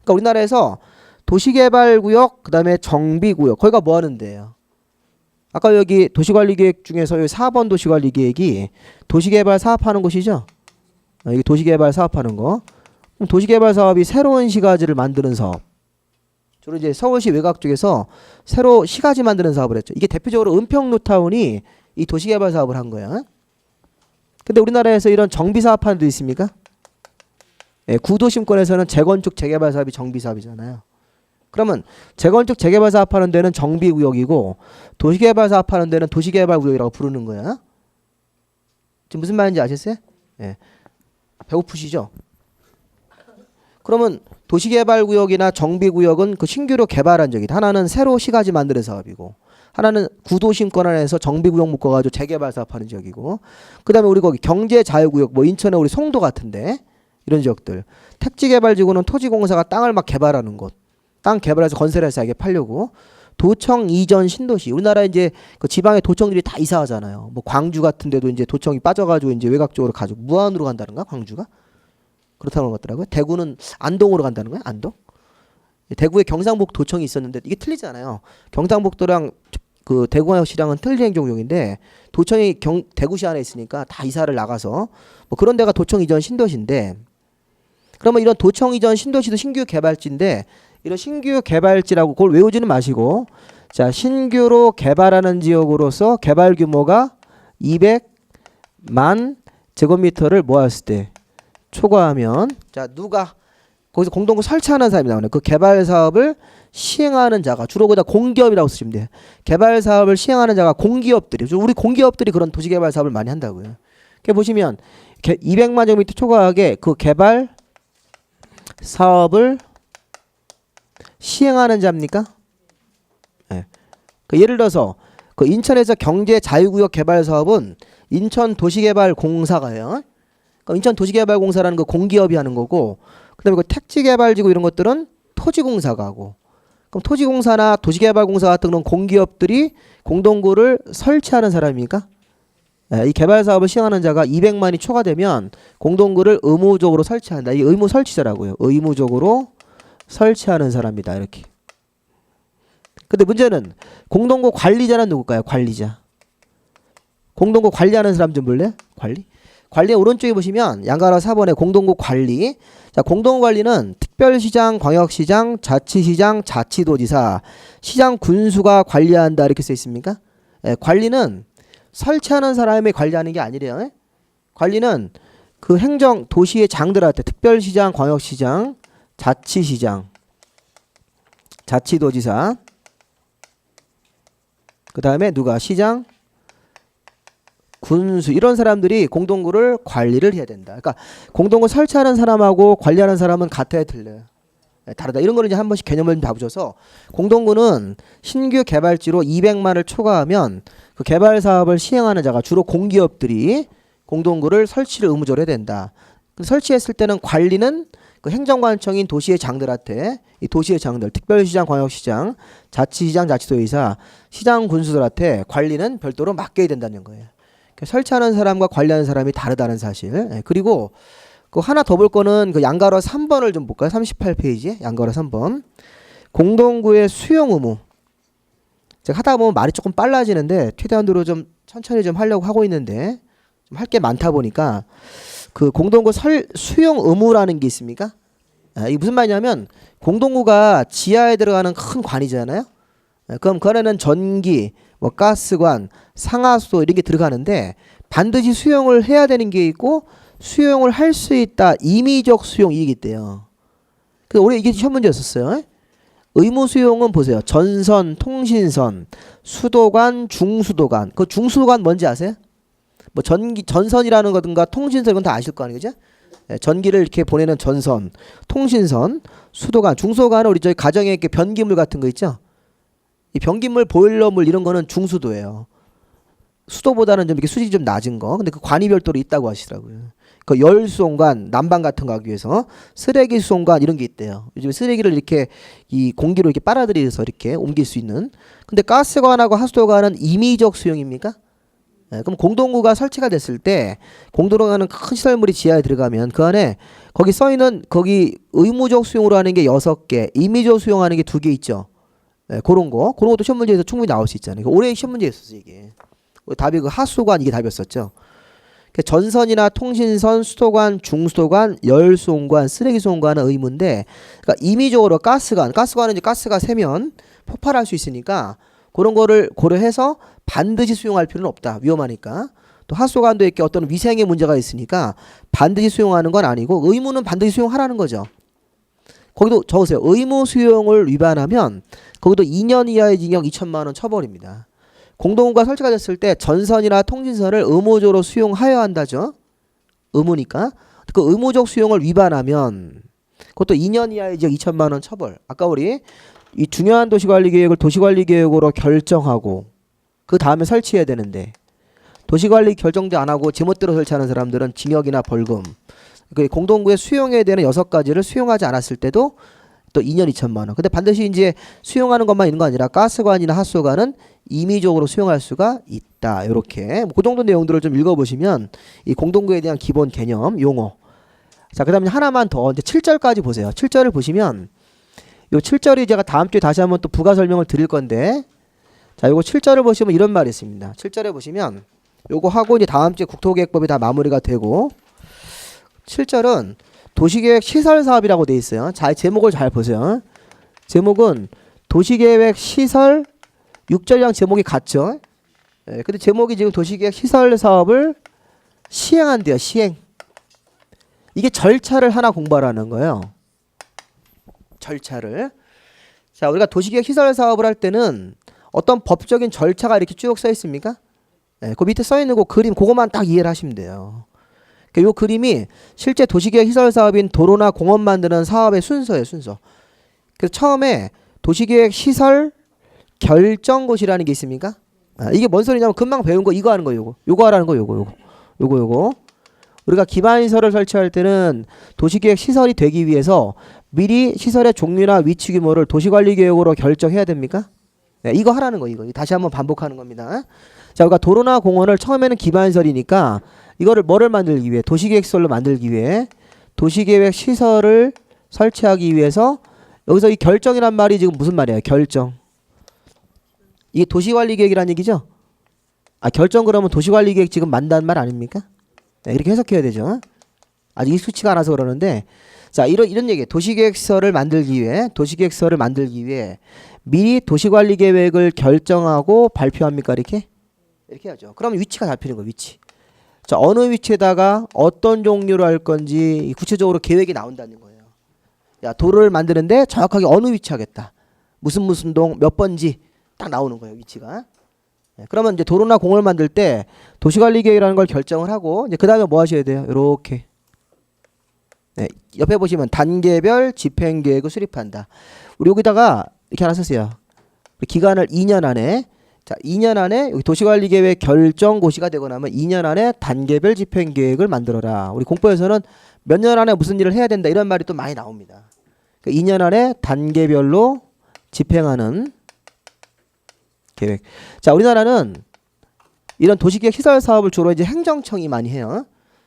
그러니까 우리나라에서 도시개발구역, 그 다음에 정비구역, 거기가 뭐 하는 데예요? 아까 여기 도시관리계획 중에서 여기 4번 도시관리계획이 도시개발 사업하는 곳이죠? 여기 도시개발 사업하는 거. 그럼 도시개발 사업이 새로운 시가지를 만드는 사업. 주로 이제 서울시 외곽 쪽에서 새로 시가지 만드는 사업을 했죠. 이게 대표적으로 은평뉴타운이 이 도시개발 사업을 한 거야. 근데 우리나라에서 이런 정비 사업하는 데 있습니까? 예, 구도심권에서는 재건축 재개발 사업이 정비 사업이잖아요. 그러면 재건축 재개발 사업하는 데는 정비구역이고 도시개발 사업하는 데는 도시개발구역이라고 부르는 거야. 지금 무슨 말인지 아셨어요? 예. 배고프시죠? 그러면 도시개발구역이나 정비구역은 그 신규로 개발한 적이다. 하나는 새로 시가지 만드는 사업이고 하나는 구도심권 안에서 정비구역 묶어가지고 재개발 사업하는 지역이고 그 다음에 우리 거기 경제자유구역 뭐 인천에 우리 송도 같은데 이런 지역들 택지개발지구는 토지공사가 땅을 막 개발하는 곳 땅 개발해서 건설해서 이게 팔려고 도청 이전 신도시 우리나라 이제 그 지방의 도청들이 다 이사하잖아요. 뭐 광주 같은 데도 이제 도청이 빠져가지고 이제 외곽 쪽으로 가지고 무안으로 간다는가 광주가 그렇다는 것 같더라고요. 대구는 안동으로 간다는 거예요. 안동. 대구에 경상북 도청이 있었는데 이게 틀리잖아요. 경상북도랑 그 대구광역시랑은 틀린 행정구역인데 도청이 대구시 안에 있으니까 다 이사를 나가서 뭐 그런 데가 도청 이전 신도시인데 그러면 이런 도청 이전 신도시도 신규 개발지인데 이런 신규 개발지라고 그걸 외우지는 마시고 자 신규로 개발하는 지역으로서 개발 규모가 200만 제곱미터를 모았을 때 초과하면 자 누가 거기서 공동구 설치하는 사람이 나오네. 그 개발 사업을 시행하는 자가 주로 거기다 공기업이라고 쓰시면 돼요. 개발 사업을 시행하는 자가 공기업들이 우리 공기업들이 그런 도시개발 사업을 많이 한다고요. 이렇게 보시면 200만 제곱미터 초과하게 그 개발 사업을 시행하는 자입니까? 네. 그 예를 들어서 그 인천에서 경제자유구역 개발 사업은 인천도시개발공사가요. 인천도시개발공사라는 그 공기업이 하는 거고 그다음에 그 택지개발지구 이런 것들은 토지공사가 하고 그럼 토지공사나 도시개발공사 같은 그런 공기업들이 공동구를 설치하는 사람입니까? 이 개발 사업을 시행하는 자가 200만이 초과되면 공동구를 의무적으로 설치한다. 이 의무 설치자라고요. 의무적으로 설치하는 사람이다. 이렇게. 근데 문제는 공동구 관리자는 누굴까요? 관리자. 공동구 관리하는 사람 좀 볼래? 관리 오른쪽에 보시면 양가로 4번에 공동구 관리. 자, 공동구 관리는 특별시장, 광역시장, 자치시장, 자치도지사, 시장 군수가 관리한다 이렇게 써 있습니까? 관리는 설치하는 사람이 관리하는 게 아니래요. 관리는 그 행정 도시의 장들한테 특별시장, 광역시장, 자치시장, 자치도지사, 그 다음에 누가 시장, 군수 이런 사람들이 공동구를 관리를 해야 된다. 그러니까 공동구 설치하는 사람하고 관리하는 사람은 같아야 틀려요. 다르다. 이런 거는 이제 한 번씩 개념을 좀 잡으셔서 공동구는 신규 개발지로 200만을 초과하면 그 개발 사업을 시행하는 자가 주로 공기업들이 공동구를 설치를 의무적으로 해야 된다. 설치했을 때는 관리는 그 행정관청인 도시의 장들한테 이 도시의 장들 특별시장, 광역시장, 자치시장, 자치도지사, 시장 군수들한테 관리는 별도로 맡겨야 된다는 거예요. 설치하는 사람과 관리하는 사람이 다르다는 사실. 그리고 그 하나 더 볼 거는 그 양가로 3번을 좀 볼까요? 38페이지에 양가로 3번. 공동구의 수용 의무. 제가 하다 보면 말이 조금 빨라지는데 최대한으로 좀 천천히 좀 하려고 하고 있는데 좀 할 게 많다 보니까 그 공동구 수용 의무라는 게 있습니까? 이게 무슨 말이냐면 공동구가 지하에 들어가는 큰 관이잖아요. 그럼 그 안에는 전기, 뭐 가스관, 상하수도 이런 게 들어가는데 반드시 수용을 해야 되는 게 있고 수용을 할 수 있다. 임의적 수용 이익이 있대요. 그래서 올해 이게 시험 문제였었어요. 의무 수용은 보세요. 전선, 통신선, 수도관, 중수도관. 그 중수도관 뭔지 아세요? 뭐 전선이라는 거든가 통신선 이건 다 아실 거 아니에요, 그죠? 예, 전기를 이렇게 보내는 전선, 통신선, 수도관, 중수도관은 우리 저희 가정에 이렇게 변기물 같은 거 있죠? 이 변기물, 보일러물 이런 거는 중수도예요. 수도보다는 좀 이렇게 수질이 좀 낮은 거. 근데 그 관이 별도로 있다고 하시더라고요. 그 열수송관, 난방 같은 거 하기 위해서 쓰레기 수송관 이런 게 있대요. 요즘 쓰레기를 이렇게 이 공기로 이렇게 빨아들여서 이렇게 옮길 수 있는. 근데 가스관하고 하수도관은 임의적 수용입니까? 예, 그럼 공동구가 설치가 됐을 때 공도로 가는 큰 시설물이 지하에 들어가면 그 안에 거기 써 있는 거기 의무적 수용으로 하는 게 6개, 임의적 수용하는 게 2개 있죠. 예, 그런 것도 시험 문제에서 충분히 나올 수 있잖아요. 올해 시험 문제였었어요, 이게. 답이 그 하수관 이게 답이었었죠. 전선이나 통신선, 수도관, 중수도관, 열수송관, 쓰레기수송관은 의무인데, 그러니까 임의적으로 가스관은 이제 가스가 새면 폭발할 수 있으니까 그런 거를 고려해서 반드시 수용할 필요는 없다. 위험하니까. 또 하수관도 이렇게 어떤 위생의 문제가 있으니까 반드시 수용하는 건 아니고 의무는 반드시 수용하라는 거죠. 거기도 적으세요. 의무 수용을 위반하면 거기도 2년 이하의 징역 2천만 원 처벌입니다. 공동구가 설치가 됐을 때 전선이나 통신선을 의무적으로 수용하여야 한다죠. 의무니까. 그 의무적 수용을 위반하면 그것도 2년 이하의 징역 2천만 원 처벌. 아까 우리 이 중요한 도시관리계획을 도시관리계획으로 결정하고 그 다음에 설치해야 되는데 도시관리 결정도 안 하고 제멋대로 설치하는 사람들은 징역이나 벌금. 그 공동구에 수용해야 되는 6가지를 수용하지 않았을 때도 또 2년 2천만 원. 근데 반드시 이제 수용하는 것만 있는 거 아니라 가스관이나 하수관은 임의적으로 수용할 수가 있다. 이렇게 그 정도 내용들을 좀 읽어보시면 이 공동구에 대한 기본 개념, 용어. 자, 그다음에 하나만 더 이제 7절까지 보세요. 7절을 보시면 요 7절이 제가 다음 주에 다시 한번 또 부가 설명을 드릴 건데, 자, 요거 7절을 보시면 이런 말이 있습니다. 7절에 보시면 요거 하고 이제 다음 주에 국토계획법이 다 마무리가 되고 7절은 도시계획 시설 사업이라고 돼 있어요. 자, 제목을 잘 보세요. 제목은 도시계획 시설 6절이랑 제목이 같죠. 예, 근데 제목이 지금 도시계획 시설 사업을 시행한대요. 시행. 이게 절차를 하나 공부하라는 거예요. 절차를. 자, 우리가 도시계획 시설 사업을 할 때는 어떤 법적인 절차가 이렇게 쭉 써 있습니까? 예, 그 밑에 써 있는 거 그림 그것만 딱 이해를 하시면 돼요. 이 그림이 실제 도시계획 시설 사업인 도로나 공원 만드는 사업의 순서예요. 순서. 그래서 처음에 도시계획 시설 결정고시라는 게 있습니까? 아, 이게 뭔 소리냐면 금방 배운 거 이거 하는 거 요거 하라는 거 요거. 우리가 기반시설을 설치할 때는 도시계획 시설이 되기 위해서 미리 시설의 종류나 위치 규모를 도시관리계획으로 결정해야 됩니까? 네, 이거 하라는 거 이거. 다시 한번 반복하는 겁니다. 자, 우리가 도로나 공원을 처음에는 기반시설이니까 이거를 뭐를 만들기 위해 도시계획 시설로 만들기 위해 도시계획 시설을 설치하기 위해서 여기서 이 결정이란 말이 지금 무슨 말이에요? 결정. 이게 도시관리계획이란 얘기죠? 아, 결정 그러면 도시관리계획 지금 만든다는 말 아닙니까? 네, 이렇게 해석해야 되죠. 아직 익숙치가 않아서 그러는데, 자, 이런 얘기예요. 도시계획시설을 만들기 위해 미리 도시관리계획을 결정하고 발표합니까? 이렇게 하죠. 그러면 위치가 잡히는 거예요. 위치. 자, 어느 위치에다가 어떤 종류로 할 건지 구체적으로 계획이 나온다는 거예요. 야, 도로를 만드는데 정확하게 어느 위치 하겠다. 무슨 동 몇 번지 딱 나오는 거예요. 위치가. 네, 그러면 이제 도로나 공원을 만들 때 도시관리계획이라는 걸 결정을 하고 이제 그 다음에 뭐 하셔야 돼요? 이렇게. 네, 옆에 보시면 단계별 집행계획을 수립한다. 우리 여기다가 이렇게 하나 쓰세요. 기간을 2년 안에. 자, 2년 안에 여기 도시관리계획 결정고시가 되고 나면 2년 안에 단계별 집행계획을 만들어라. 우리 공부에서는 몇 년 안에 무슨 일을 해야 된다 이런 말이 또 많이 나옵니다. 그러니까 2년 안에 단계별로 집행하는 계획. 자, 우리나라는 이런 도시계획 시설 사업을 주로 이제 행정청이 많이 해요.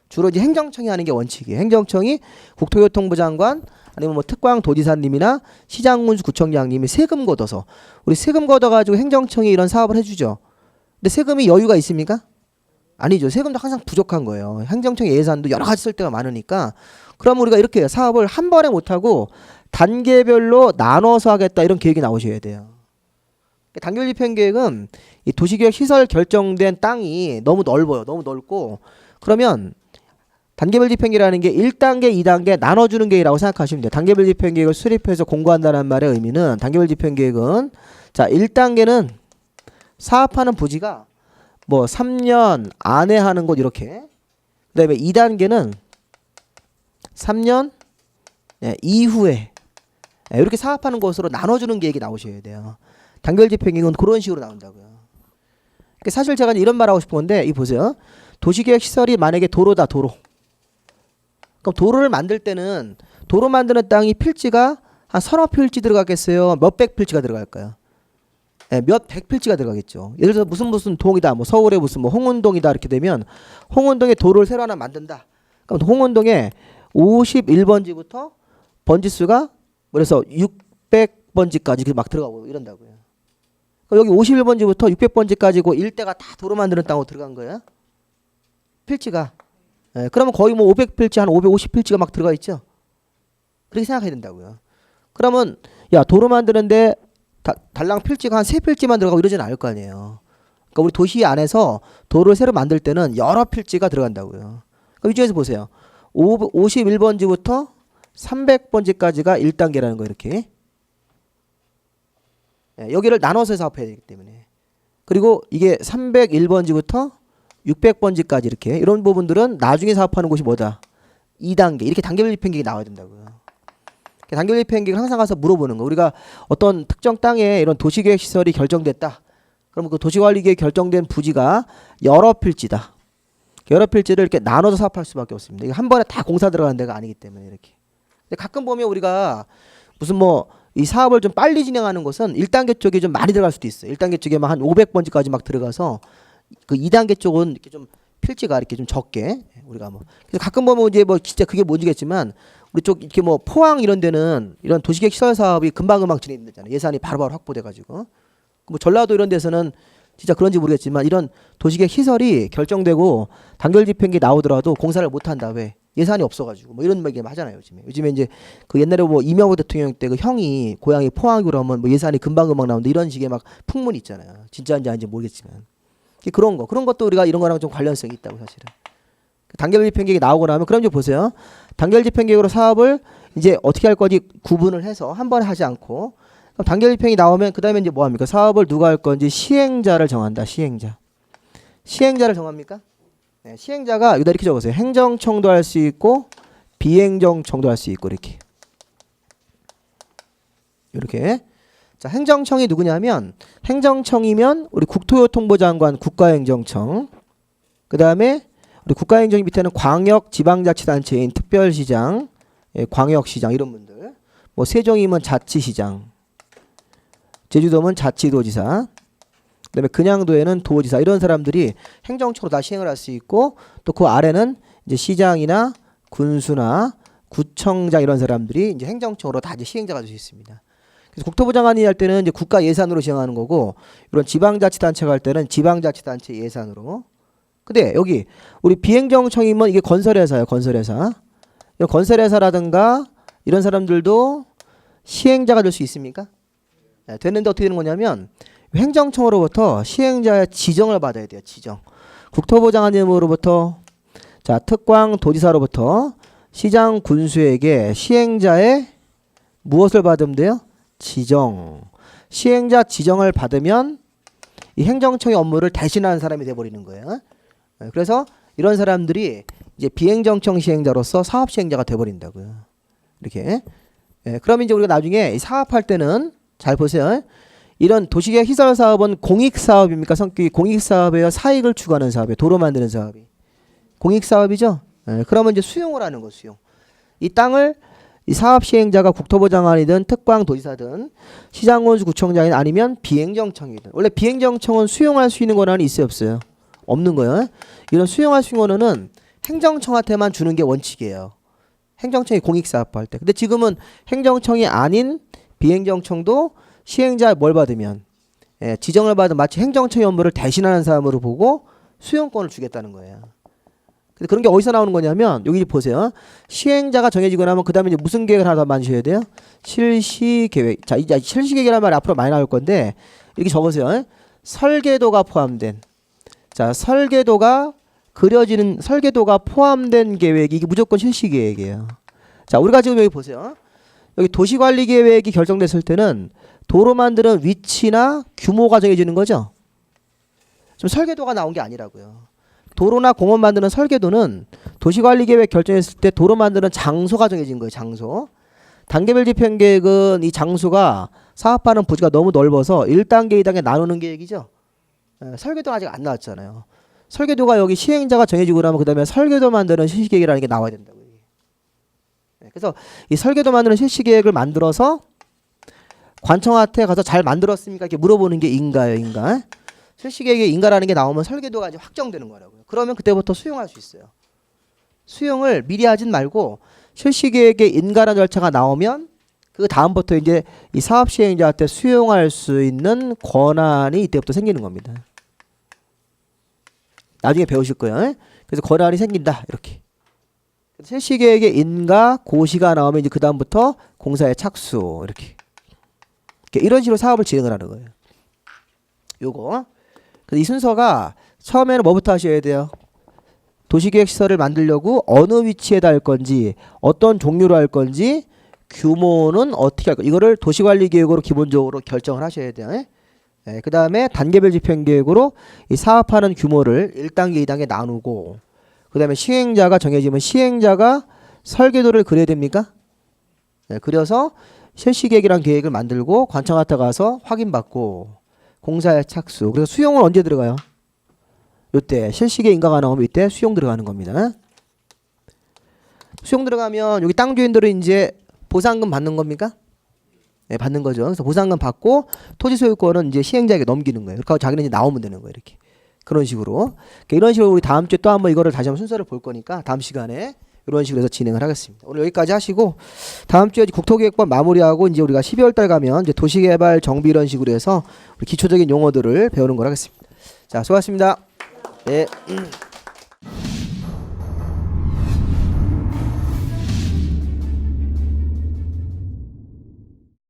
주로 이제 행정청이 하는 게 원칙이에요. 행정청이 국토교통부 장관 아니면 뭐 특광 도지사님이나 시장군수 구청장님이 세금 걷어서 우리 세금 걷어가지고 행정청이 이런 사업을 해주죠. 근데 세금이 여유가 있습니까? 아니죠. 세금도 항상 부족한 거예요. 행정청의 예산도 여러 가지 쓸 때가 많으니까. 그럼 우리가 이렇게 사업을 한 번에 못하고 단계별로 나눠서 하겠다 이런 계획이 나오셔야 돼요. 단계별 집행계획은 이 도시계획 시설 결정된 땅이 너무 넓어요. 너무 넓고 그러면 단계별 집행계획이라는 게 1단계, 2단계 나눠주는 계획이라고 생각하시면 돼요. 단계별 집행계획을 수립해서 공고한다는 말의 의미는 단계별 집행계획은 자 1단계는 사업하는 부지가 뭐 3년 안에 하는 것 이렇게 그 다음에 2단계는 3년 이후에 이렇게 사업하는 것으로 나눠주는 계획이 나오셔야 돼요. 단계별 집행계획은 그런 식으로 나온다고요. 그러니까 사실 제가 이런 말 하고 싶은 건데 이 보세요. 도시계획 시설이 만약에 도로다 도로. 그럼 도로를 만들 때는 도로 만드는 땅이 필지가 한 서너 필지 들어가겠어요? 몇백 필지가 들어갈까요? 몇백 필지가 들어가겠죠. 예를 들어서 무슨 동이다. 뭐 서울에 무슨 뭐 홍은동이다 이렇게 되면 홍은동에 도로를 새로 하나 만든다. 그럼 홍은동에 51번지부터 번지수가 그래서 600번지까지 이렇게 막 들어가고 이런다고요. 그럼 여기 51번지부터 600번지까지고 일대가 다 도로 만드는 땅으로 들어간 거예요. 필지가. 그러면 거의 뭐 500필지 한 550필지가 막 들어가 있죠. 그렇게 생각해야 된다고요. 그러면 야 도로 만드는데 달랑 필지가 한 3필지만 들어가고 이러지는 않을 거 아니에요. 그러니까 우리 도시 안에서 도로를 새로 만들 때는 여러 필지가 들어간다고요. 그럼 이 중에서 보세요. 51번지부터 300번지까지가 1단계라는 거 이렇게. 여기를 나눠서 사업해야 되기 때문에. 그리고 이게 301번지부터 600번지까지 이렇게 이런 부분들은 나중에 사업하는 곳이 뭐다? 2단계 이렇게 단계별 집행계획이 나와야 된다고요. 단계별 집행계획을 항상 가서 물어보는 거. 우리가 어떤 특정 땅에 이런 도시계획 시설이 결정됐다. 그러면 그 도시관리계획 결정된 부지가 여러 필지다. 여러 필지를 이렇게 나눠서 사업할 수밖에 없습니다. 이게 한 번에 다 공사 들어가는 데가 아니기 때문에 이렇게. 근데 가끔 보면 우리가 무슨 뭐 이 사업을 좀 빨리 진행하는 것은 1단계 쪽에 좀 많이 들어갈 수도 있어요. 1단계 쪽에 막 한 500번지까지 막 들어가서 그 2단계 쪽은 이렇게 좀 필지가 이렇게 좀 적게 우리가 뭐 그래서 가끔 보면 이제 뭐 진짜 그게 뭔지겠지만 우리 쪽 이렇게 뭐 포항 이런 데는 이런 도시계획 시설 사업이 금방금방 진행되잖아요. 예산이 바로바로 확보돼 가지고 뭐 전라도 이런 데서는 진짜 그런지 모르겠지만 이런 도시계획 시설이 결정되고 단계별 집행계획이 나오더라도 공사를 못 한다. 왜? 예산이 없어가지고 뭐 이런 얘기 하잖아요. 요즘에 이제 그 옛날에 뭐 이명박 대통령 때 그 형이 고향이 포항이고 그러면 뭐 예산이 금방금방 나오는데 이런 식의 막 풍문이 있잖아요. 진짜인지 아닌지 모르겠지만 그런 것도 우리가 이런 거랑 좀 관련성이 있다고 사실은. 단계별 집행계획이 나오고 나면 그럼 이제 보세요. 단계별 집행계획으로 사업을 이제 어떻게 할 건지 구분을 해서 한 번에 하지 않고 그럼 단계별 집행이 나오면 그 다음에 이제 뭐 합니까? 사업을 누가 할 건지 시행자를 정한다. 시행자를 정합니까? 네, 시행자가 여기다 이렇게 적으세요. 행정청도 할 수 있고 비행정청도 할 수 있고 이렇게. 자, 행정청이 누구냐면 행정청이면 우리 국토교통부 장관 국가행정청. 그다음에 우리 국가행정 밑에는 광역 지방자치단체인 특별시장, 광역시장 이런 분들. 뭐 세종이면 자치시장. 제주도면 자치도지사. 그다음에 근양도에는 도지사 이런 사람들이 행정청으로 다 시행을 할 수 있고 또 그 아래는 이제 시장이나 군수나 구청장 이런 사람들이 이제 행정청으로 다 이제 시행자가 될 수 있습니다. 그래서 국토부 장관이 할 때는 이제 국가 예산으로 시행하는 거고 이런 지방자치단체가 할 때는 지방자치단체 예산으로. 근데 여기 우리 비행정청이면 이게 건설회사예요. 건설회사. 이런 건설회사라든가 이런 사람들도 시행자가 될 수 있습니까? 네, 됐는데 어떻게 되는 거냐면 행정청으로부터 시행자의 지정을 받아야 돼요. 지정. 국토부 장관님으로부터 자 특광 도지사로부터 시장 군수에게 시행자의 무엇을 받으면 돼요? 지정. 시행자 지정을 받으면 이 행정청의 업무를 대신하는 사람이 돼버리는 거예요. 그래서 이런 사람들이 이제 비행정청 시행자로서 사업 시행자가 돼버린다고요. 이렇게. 그럼 이제 우리가 나중에 사업할 때는 잘 보세요. 이런 도시계획 시설 사업은 공익 사업입니까? 성격이 공익 사업이에요. 사익을 추구하는 사업이에요. 도로 만드는 사업이. 공익 사업이죠. 그러면 이제 수용을 하는 거 수용. 이 땅을 이 사업 시행자가 국토부 장관이든 특광 도지사든 시장군수 구청장이든 아니면 비행정청이든. 원래 비행정청은 수용할 수 있는 권한이 있어요, 없어요? 없는 거예요. 이런 수용할 수 있는 권한은 행정청한테만 주는 게 원칙이에요. 행정청이 공익 사업 할 때. 근데 지금은 행정청이 아닌 비행정청도 시행자 뭘 받으면 지정을 받은 마치 행정청의 업무를 대신하는 사람으로 보고 수용권을 주겠다는 거예요. 근데 그런 게 어디서 나오는 거냐면 여기 보세요. 시행자가 정해지고 나면 그 다음에 이제 무슨 계획을 하나 더 만드셔야 돼요? 실시계획. 자, 이제 실시계획이라는 말이 앞으로 많이 나올 건데 이렇게 적으세요. 설계도가 포함된. 자, 설계도가 그려지는 설계도가 포함된 계획이 이게 무조건 실시 계획이에요. 자, 우리가 지금 여기 보세요. 여기 도시관리 계획이 결정됐을 때는 도로 만드는 위치나 규모가 정해지는 거죠. 지금 설계도가 나온 게 아니라고요. 도로나 공원 만드는 설계도는 도시관리 계획 결정했을 때 도로 만드는 장소가 정해진 거예요. 장소. 단계별 집행 계획은 이 장소가 사업하는 부지가 너무 넓어서 1단계, 2단계 나누는 계획이죠. 설계도가 아직 안 나왔잖아요. 설계도가 여기 시행자가 정해지고 나면 그 다음에 설계도 만드는 실시계획이라는 게 나와야 된다고요. 그래서 이 설계도 만드는 실시계획을 만들어서 관청한테 가서 잘 만들었습니까? 이렇게 물어보는 게 인가예요. 인가. 실시계획에 인가라는 게 나오면 설계도가 이제 확정되는 거라고요. 그러면 그때부터 수용할 수 있어요. 수용을 미리 하진 말고 실시계획에 인가라는 절차가 나오면 그 다음부터 이제 이 사업 시행자한테 수용할 수 있는 권한이 이때부터 생기는 겁니다. 나중에 배우실 거예요. 그래서 권한이 생긴다. 이렇게. 실시계획에 인가, 고시가 나오면 이제 그 다음부터 공사에 착수. 이렇게. 이런 식으로 사업을 진행을 하는 거예요. 요거. 그래서 이 순서가 처음에는 뭐부터 하셔야 돼요? 도시계획 시설을 만들려고 어느 위치에다 할 건지, 어떤 종류로 할 건지, 규모는 어떻게 할 건지, 이거를 도시관리계획으로 기본적으로 결정을 하셔야 돼요. 그 다음에 단계별 집행계획으로 이 사업하는 규모를 1단계, 2단계 나누고, 그 다음에 시행자가 정해지면 시행자가 설계도를 그려야 됩니까? 그려서 실시계획이란 계획을 만들고 관청한테 가서 확인받고 공사에 착수. 그래서 수용은 언제 들어가요? 요때 실시계획 인가가 나오면 이때 수용 들어가는 겁니다. 수용 들어가면 여기 땅 주인들은 이제 보상금 받는 겁니까? 네, 받는 거죠. 그래서 보상금 받고 토지 소유권은 이제 시행자에게 넘기는 거예요. 그렇게 하고 자기는 이제 나오면 되는 거예요. 이렇게. 그런 식으로. 이런 식으로 우리 다음 주에 또 한번 이거를 다시 한번 순서를 볼 거니까 다음 시간에 이런 식으로 해서 진행을 하겠습니다. 오늘 여기까지 하시고 다음 주에 국토계획법 마무리하고 이제 우리가 12월 달 가면 이제 도시개발 정비 이런 식으로 해서 우리 기초적인 용어들을 배우는 걸 하겠습니다. 자, 수고하셨습니다. 네.